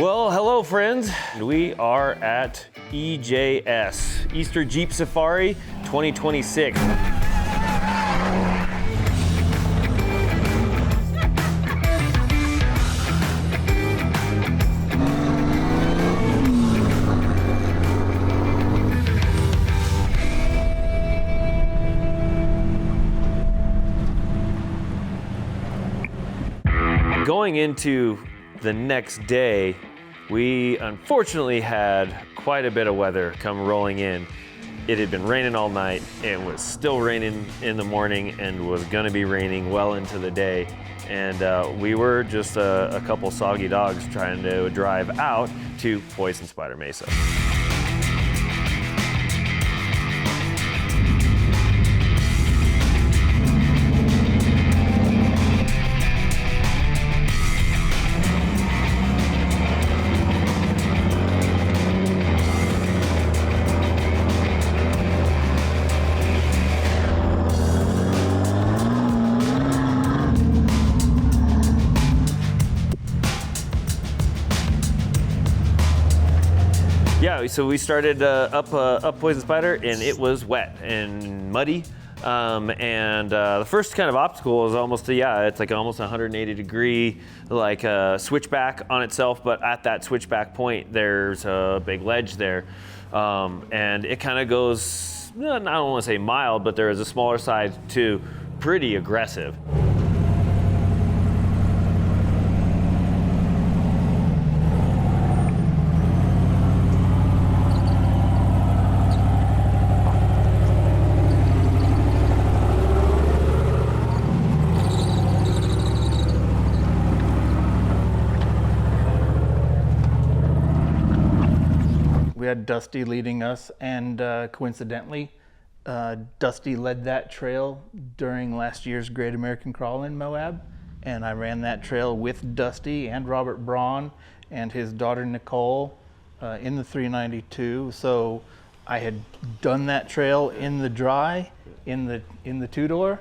Well, hello friends. We are at EJS, Easter Jeep Safari 2026. Going into the next day, we unfortunately had quite a bit of weather come rolling in. It had been raining all night, and was still raining in the morning, and was gonna be raining well into the day. And we were just a couple soggy dogs trying to drive out to Poison Spider Mesa. Yeah, so we started up Poison Spider, and it was wet and muddy. The first kind of obstacle is almost it's like almost 180 degree like switchback on itself, but at that switchback point there's a big ledge there, and it kind of goes, I don't want to say mild, but there is a smaller side to pretty aggressive. We had Dusty leading us, and coincidentally, Dusty led that trail during last year's Great American Crawl in Moab, and I ran that trail with Dusty and Robert Braun and his daughter Nicole in the 392. So I had done that trail in the dry, in the two-door,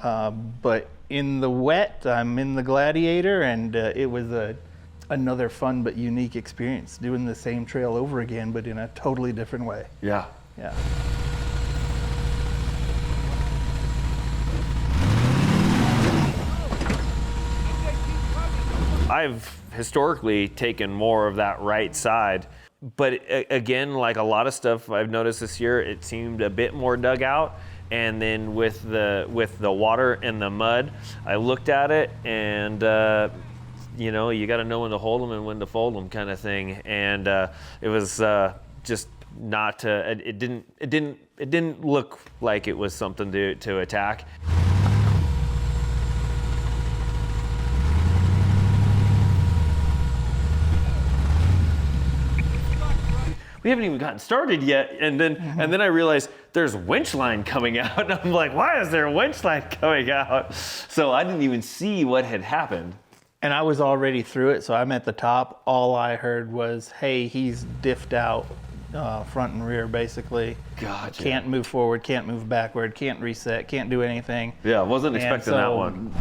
but in the wet, I'm in the Gladiator, and it was another fun but unique experience, doing the same trail over again, but in a totally different way. Yeah. Yeah. I've historically taken more of that right side, but again, like a lot of stuff I've noticed this year, it seemed a bit more dug out. And then with the water and the mud, I looked at it, and you know, you got to know when to hold them and when to fold them, kind of thing. And it was just not. It didn't look like it was something to attack. We haven't even gotten started yet, and then I realized there's winch line coming out, and I'm like, why is there a winch line coming out? So I didn't even see what had happened. And I was already through it, so I'm at the top. All I heard was, hey, he's diffed out front and rear, basically. Gotcha. Can't move forward, can't move backward, can't reset, can't do anything. Yeah, wasn't expecting that one.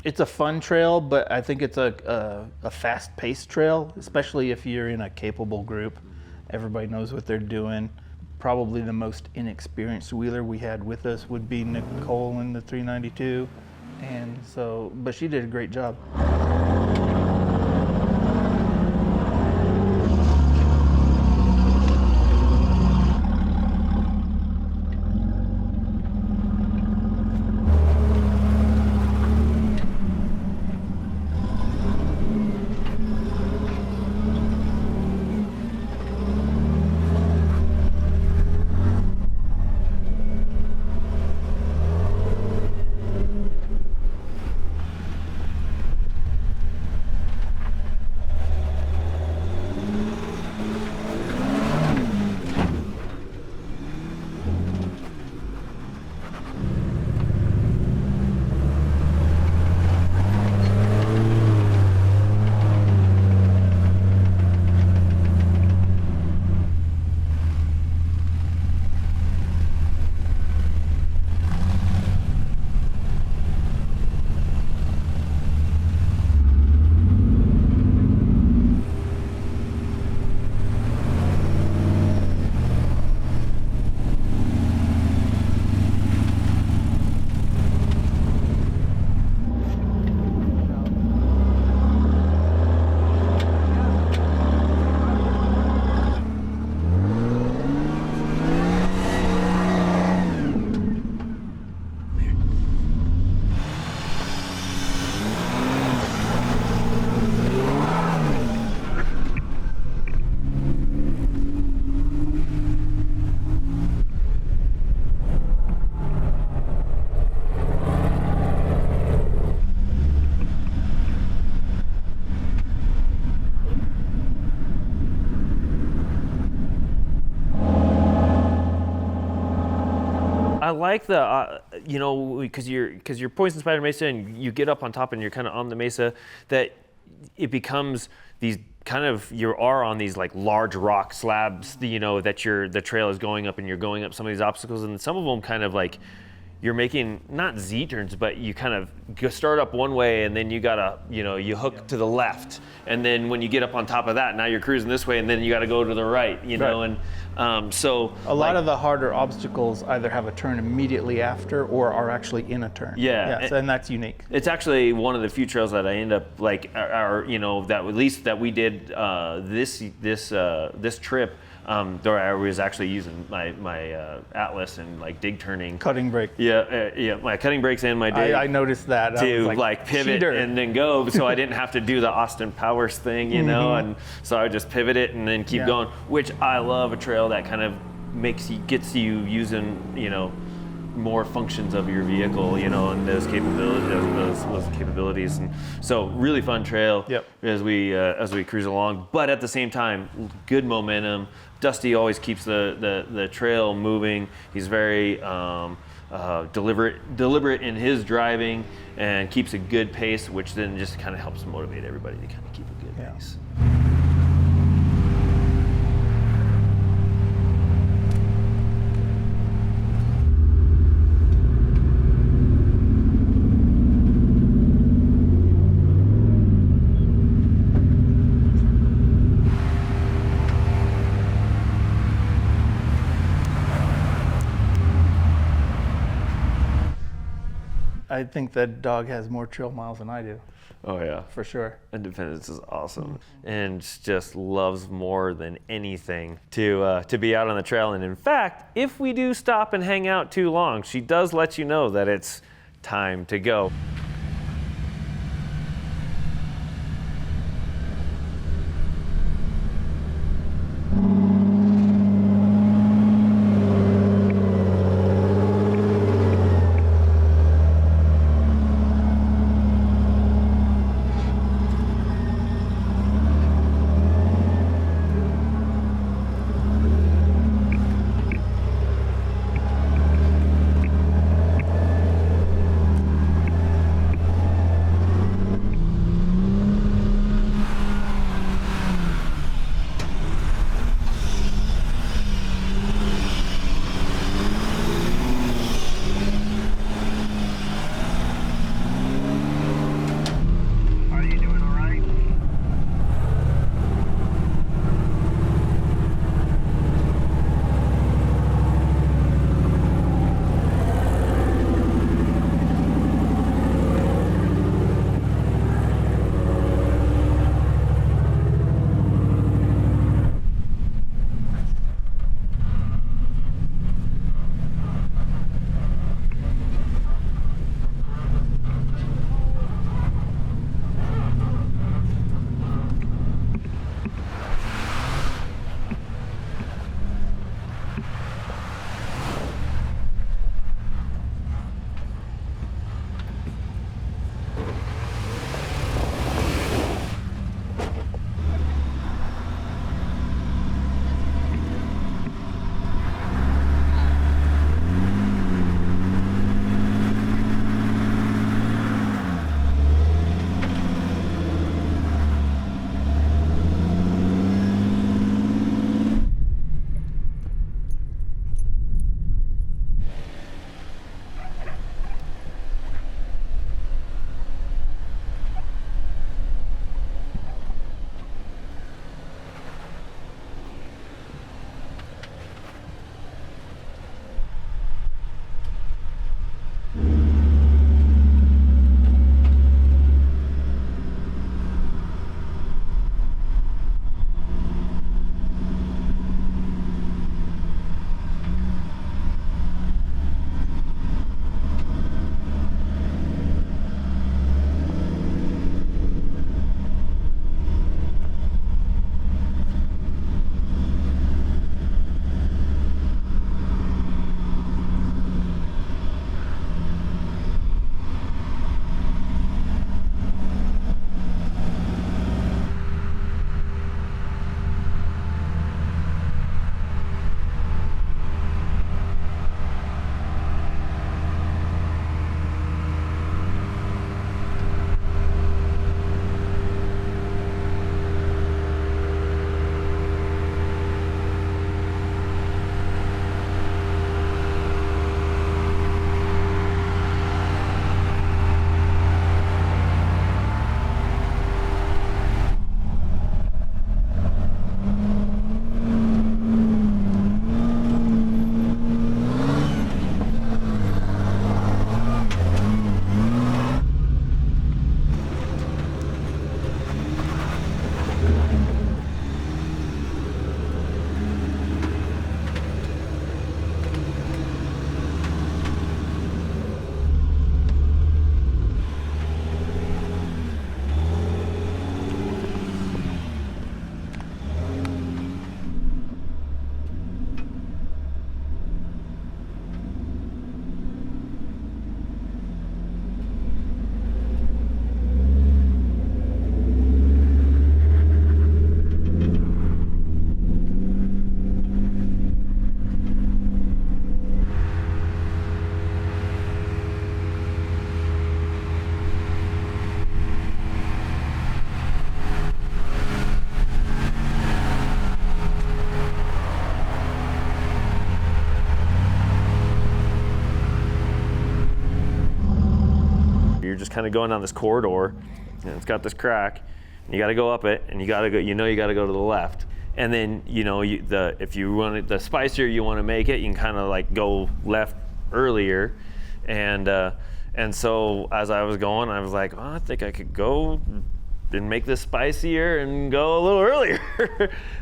It's a fun trail, but I think it's a fast-paced trail, especially if you're in a capable group. Everybody knows what they're doing. Probably the most inexperienced wheeler we had with us would be Nicole in the 392, and so, but she did a great job. like the, because you're poison spider mesa and you get up on top and you're kind of on the mesa, that it becomes these kind of, you are on these like large rock slabs, that the trail is going up and you're going up some of these obstacles, and some of them kind of like, you're making not Z-turns, but you kind of start up one way and then you gotta, you hook to the left. And then when you get up on top of that, now you're cruising this way and then you gotta go to the right, and so. A lot of the harder obstacles either have a turn immediately after or are actually in a turn. Yeah. Yes, and that's unique. It's actually one of the few trails that I end up like, that at least that we did this trip. Where I was actually using my Atlas and like dig turning. Cutting brake. Yeah, my cutting brakes and my dig. I noticed that. To like pivot cheater. and then go, so I didn't have to do the Austin Powers thing, and so I would just pivot it and then keep going, which I love a trail that kind of gets you using, more functions of your vehicle, and those capabilities, and so really fun trail. Yep. As we cruise along, but at the same time, good momentum. Dusty always keeps the trail moving. He's very deliberate in his driving and keeps a good pace, which then just kind of helps motivate everybody to kind of keep a good pace. I think that dog has more trail miles than I do. Oh yeah, for sure. Independence is awesome, and just loves more than anything to be out on the trail. And in fact, if we do stop and hang out too long, she does let you know that it's time to go. you're just kind of going down this corridor, and it's got this crack. You got to go up it, and you got to go. You got to go to the left. And then if you want the spicier you want to make it, you can kind of like go left earlier. And so as I was going, I was like, oh, I think I could go and make this spicier and go a little earlier.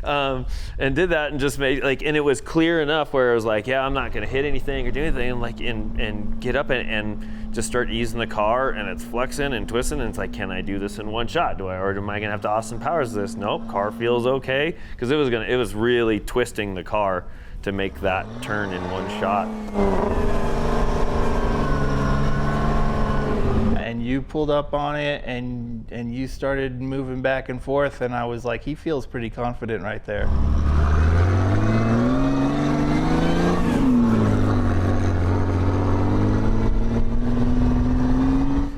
And did that and just made and it was clear enough where I was like, yeah, I'm not gonna hit anything or do anything, and get up and just start easing the car, and it's flexing and twisting, and it's like, can I do this in one shot? Or am I gonna have to Austin Powers this? Nope, car feels okay, because it was really twisting the car to make that turn in one shot. And you pulled up on it, and you started moving back and forth, and I was like, he feels pretty confident right there.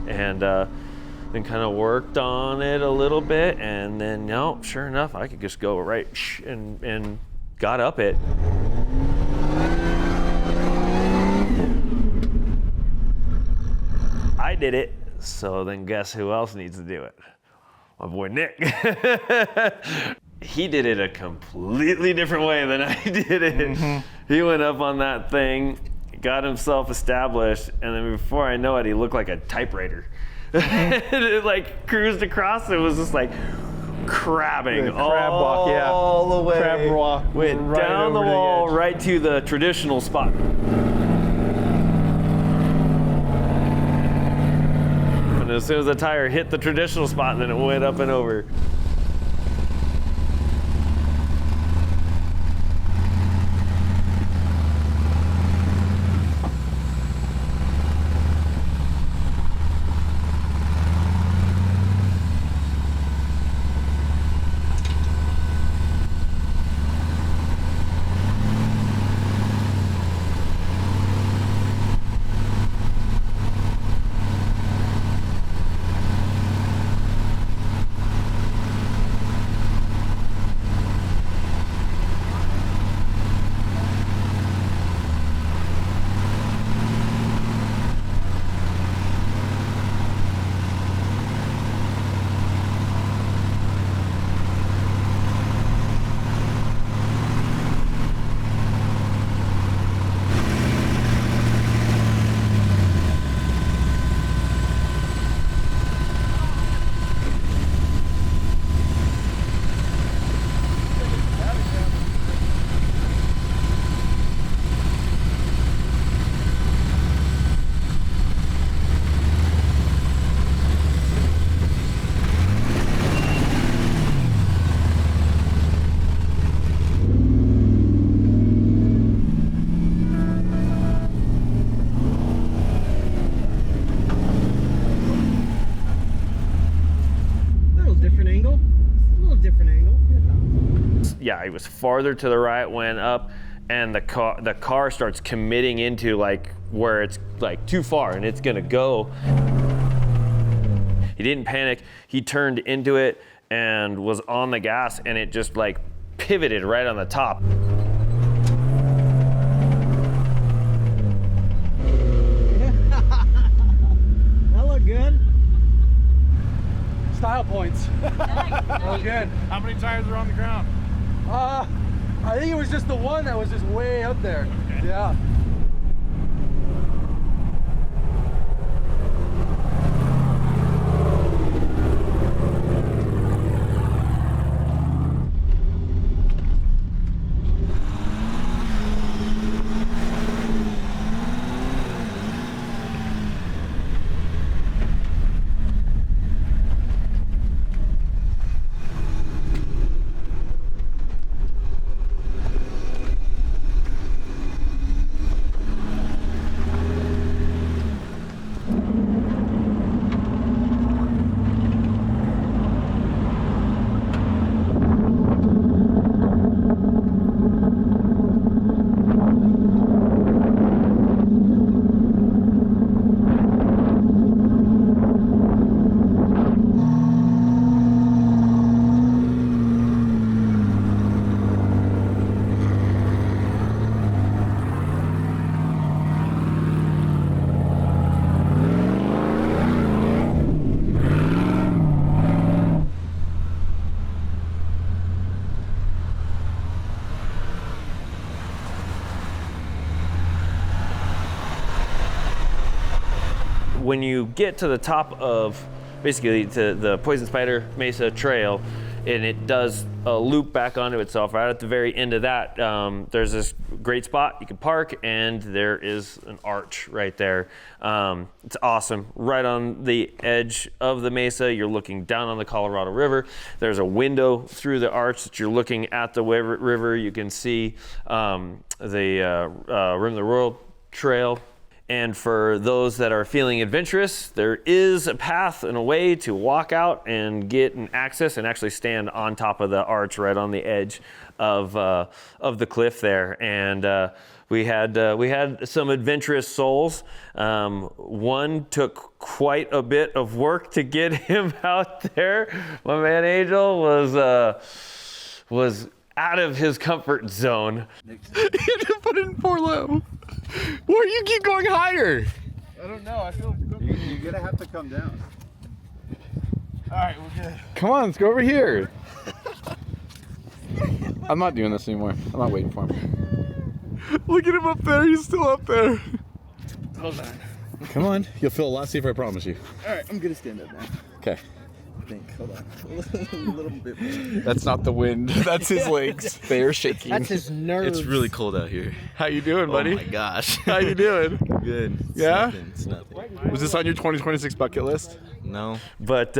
And then kind of worked on it a little bit, and then no, sure enough, I could just go right and got up it. I did it, so then guess who else needs to do it? My boy Nick. He did it a completely different way than I did it. Mm-hmm. He went up on that thing, got himself established, and then before I know it, he looked like a typewriter. It like cruised across. It was just like crabbing all the way. Crab walk. Went right down the wall, right to the traditional spot. And as soon as the tire hit the traditional spot, then it went up and over. Yeah, it was farther to the right, went up, and the car starts committing into like where it's like too far and it's gonna go. He didn't panic. He turned into it and was on the gas, and it just like pivoted right on the top. That looked good. Style points. That was good. How many tires are on the ground? I think it was just the one that was just way up there. Okay. Yeah. when you get to the top of basically to the Poison Spider Mesa Trail, and it does loop back onto itself, right at the very end of that, there's this great spot you can park, and there is an arch right there. It's awesome. Right on the edge of the mesa, you're looking down on the Colorado River. There's a window through the arch that you're looking at the river. You can see the Rim of the World Trail. And for those that are feeling adventurous, there is a path and a way to walk out and get an access and actually stand on top of the arch right on the edge of the cliff there. And we had some adventurous souls. One took quite a bit of work to get him out there. My man Angel was out of his comfort zone. You had to put it in 4 low. Why do you keep going higher? I don't know. I feel You're gonna have to come down. all right. We're good. Come on, let's go over here. I'm not doing this anymore. I'm not waiting for him. Look at him up there. He's still up there. Hold on. Come on. You'll feel a lot safer, I promise you. All right. I'm gonna stand up now. Okay. I think. Hold on. A little bit more. That's not the wind. That's his legs. They are shaking. That's his nerves. It's really cold out here. How you doing, buddy? Oh my gosh. How you doing? Good. It's Yeah? Nothing. It's nothing. Was this on your 2026 bucket list? No. But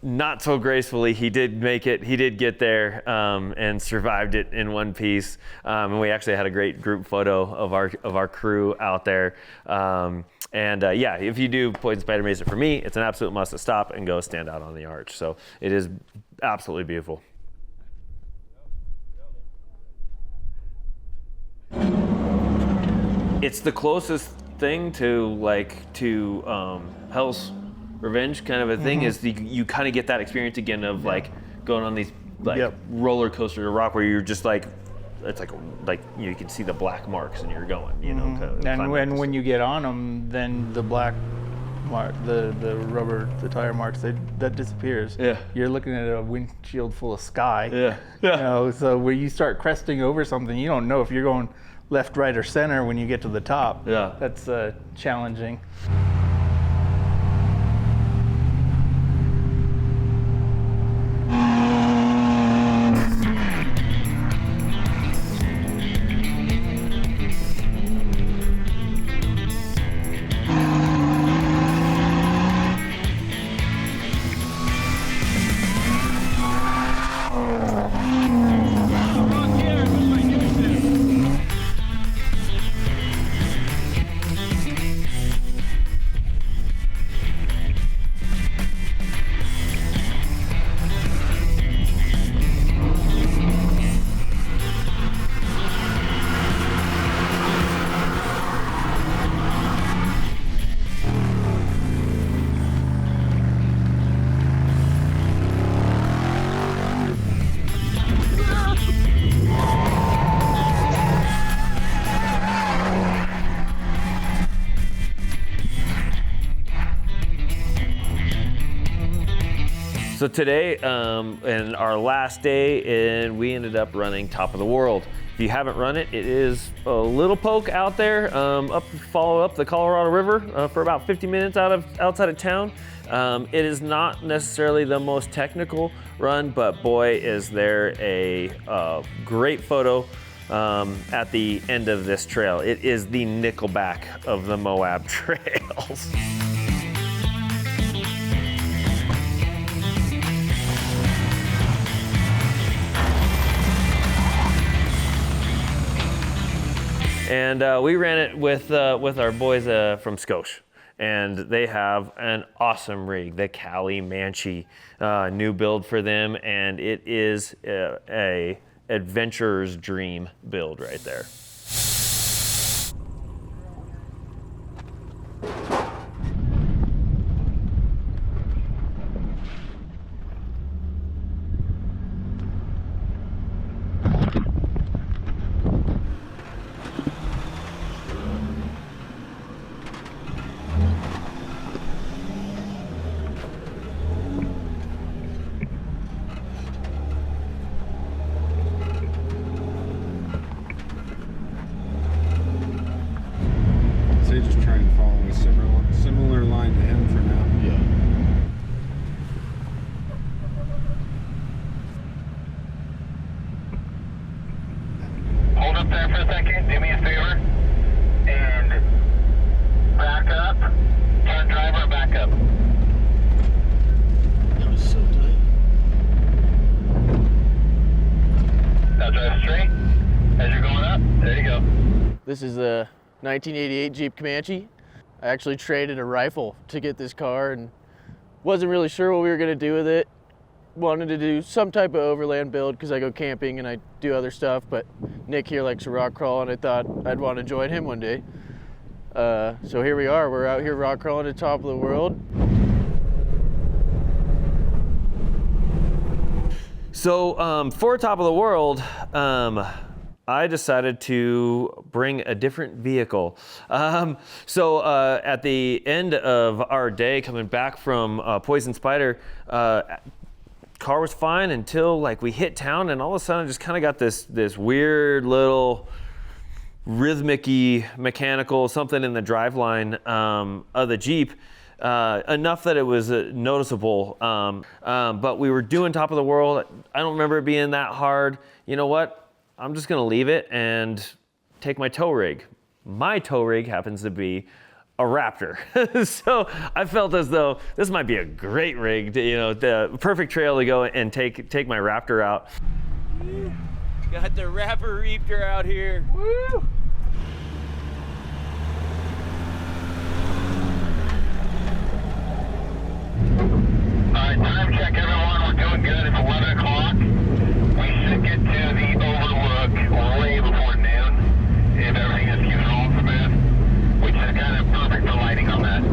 not so gracefully, he did make it. He did get there and survived it in one piece. And we actually had a great group photo of our crew out there. Yeah, if you do Poison Spider Mesa, for me, it's an absolute must to stop and go stand out on the arch. So it is absolutely beautiful. It's the closest thing to Hell's Revenge kind of a thing. Is you kind of get that experience again of like going on these roller coaster to rock where you're just like, it's like you can see the black marks and you're going, you know. And when you get on them, then the black mark, the rubber, the tire marks, that disappears. Yeah. You're looking at a windshield full of sky. Yeah. You know, so where you start cresting over something, you don't know if you're going left, right, or center when you get to the top. Yeah. That's challenging. So today, and our last day, and we ended up running Top of the World. If you haven't run it, it is a little poke out there, follow up the Colorado River for about 50 minutes outside of town. It is not necessarily the most technical run, but boy, is there a great photo at the end of this trail. It is the Nickelback of the Moab trails. And we ran it with our boys from Scotia, and they have an awesome rig, the Cali Manchi, new build for them, and it is a adventurer's dream build right there. This is a 1988 Jeep Comanche. I actually traded a rifle to get this car and wasn't really sure what we were gonna do with it. Wanted to do some type of overland build because I go camping and I do other stuff, but Nick here likes to rock crawl and I thought I'd want to join him one day. So here we are, we're out here rock crawling at the top of the world. So for Top of the World, I decided to bring a different vehicle. So at the end of our day coming back from Poison Spider, car was fine until like we hit town, and all of a sudden I just kind of got this weird little rhythmic-y mechanical something in the driveline of the Jeep. Enough that it was noticeable, but we were doing Top of the World. I don't remember it being that hard. You know what? I'm just gonna leave it and take my tow rig. My tow rig happens to be a Raptor. So I felt as though this might be a great rig, the perfect trail to go and take my Raptor out. Got the Raptor out here. Woo! Alright, time check everyone, we're doing good. It's 11 o'clock. We should get to the overlook way before noon if everything just keeps rolling smooth, which is kind of perfect for lighting on that.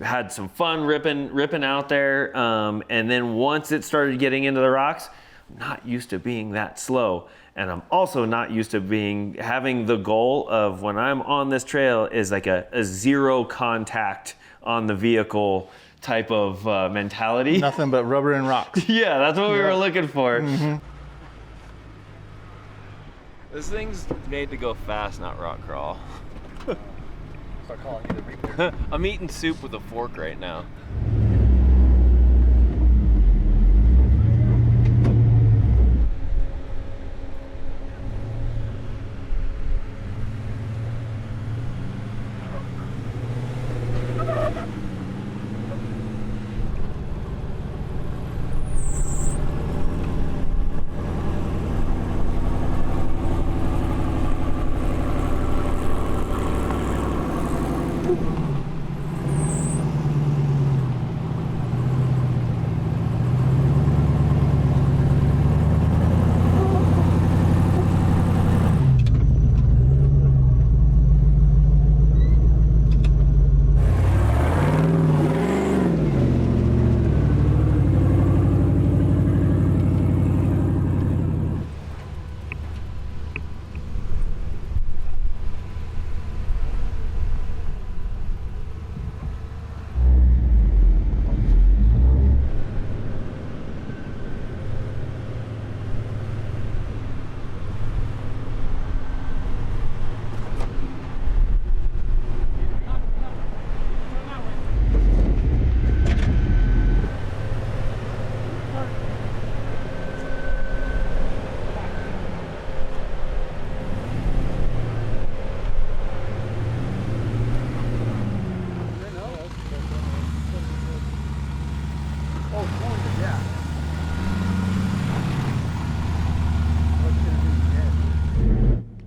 Had some fun ripping out there, and then once it started getting into the rocks, I'm not used to being that slow, and I'm also not used to having the goal of when I'm on this trail is like a zero contact on the vehicle type of mentality. Nothing but rubber and rocks. Yeah, that's what we were looking for. Mm-hmm. This thing's made to go fast, not rock crawl. Start calling you the Reaper. I'm eating soup with a fork right now.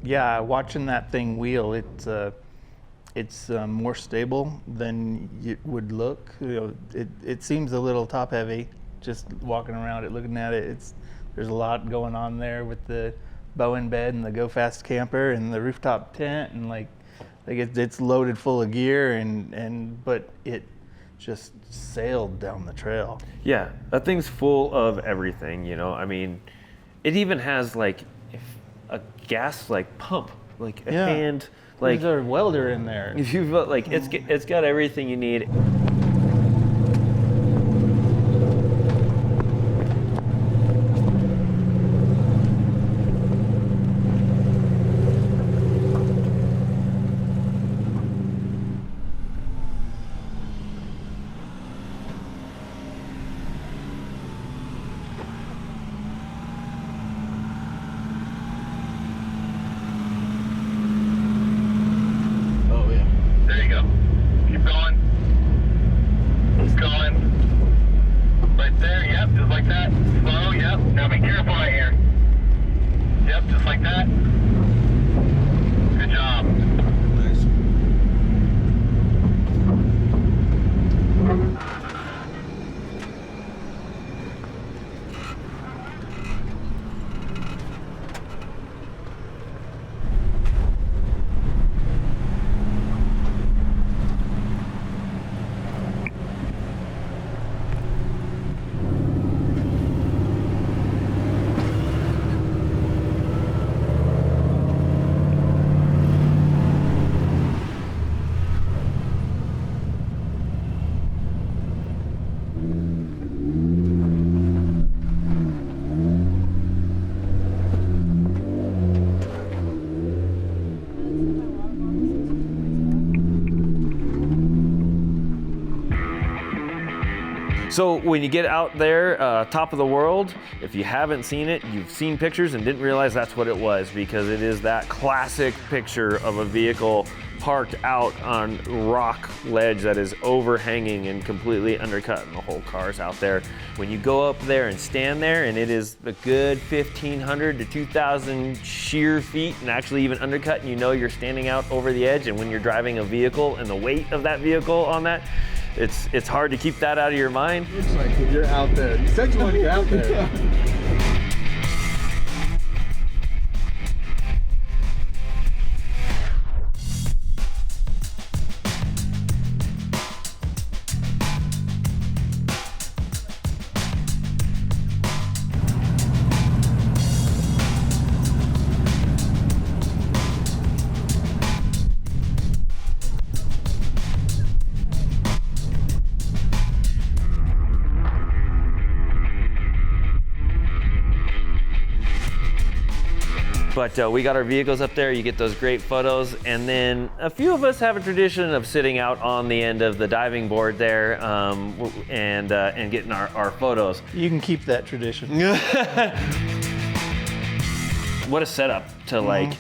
Yeah, watching that thing wheel, it's more stable than it would look. You know, it seems a little top heavy, just walking around it, looking at it. There's a lot going on there with the Bowen bed and the Go Fast camper and the rooftop tent, and like it's loaded full of gear, but it just sailed down the trail. Yeah, that thing's full of everything, you know. I mean, it even has like a gas like pump, like a hand, like there's a welder in there. If you've like it's got everything you need. There you go. Keep going. Keep going. Right there, yep, just like that. Slow, yep. Now be careful right here. Yep, just like that. Good job. So when you get out there, top of the world, if you haven't seen it, you've seen pictures and didn't realize that's what it was, because it is that classic picture of a vehicle parked out on rock ledge that is overhanging and completely undercut, and the whole car's out there. When you go up there and stand there, and it is a good 1,500 to 2,000 sheer feet, and actually even undercut, and you know you're standing out over the edge. And when you're driving a vehicle and the weight of that vehicle on that, it's hard to keep that out of your mind. Looks like you're out there. You said you wanted to get out there. But we got our vehicles up there, you get those great photos, and then a few of us have a tradition of sitting out on the end of the diving board there and getting our photos. You can keep that tradition. What a setup to like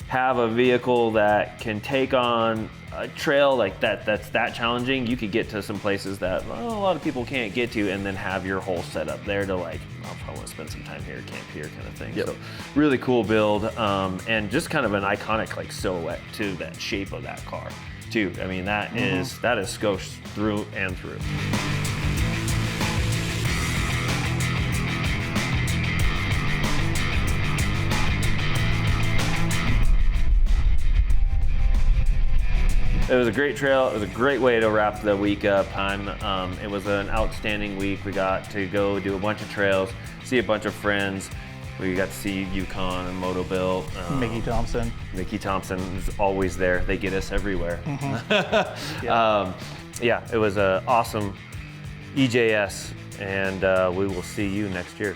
have a vehicle that can take on a trail like that's that challenging. You could get to some places that a lot of people can't get to, and then have your whole setup there to like, I want to spend some time here, camp here kind of thing. Yep. So really cool build, and just kind of an iconic like silhouette to that shape of that car too. I mean, that is Scosche through and through. It was a great trail. It was a great way to wrap the week up. It was an outstanding week. We got to go do a bunch of trails, see a bunch of friends. We got to see Yukon and Moto-Bill. Mickey Thompson. Mickey Thompson is always there. They get us everywhere. Yeah, it was an awesome EJS, and we will see you next year.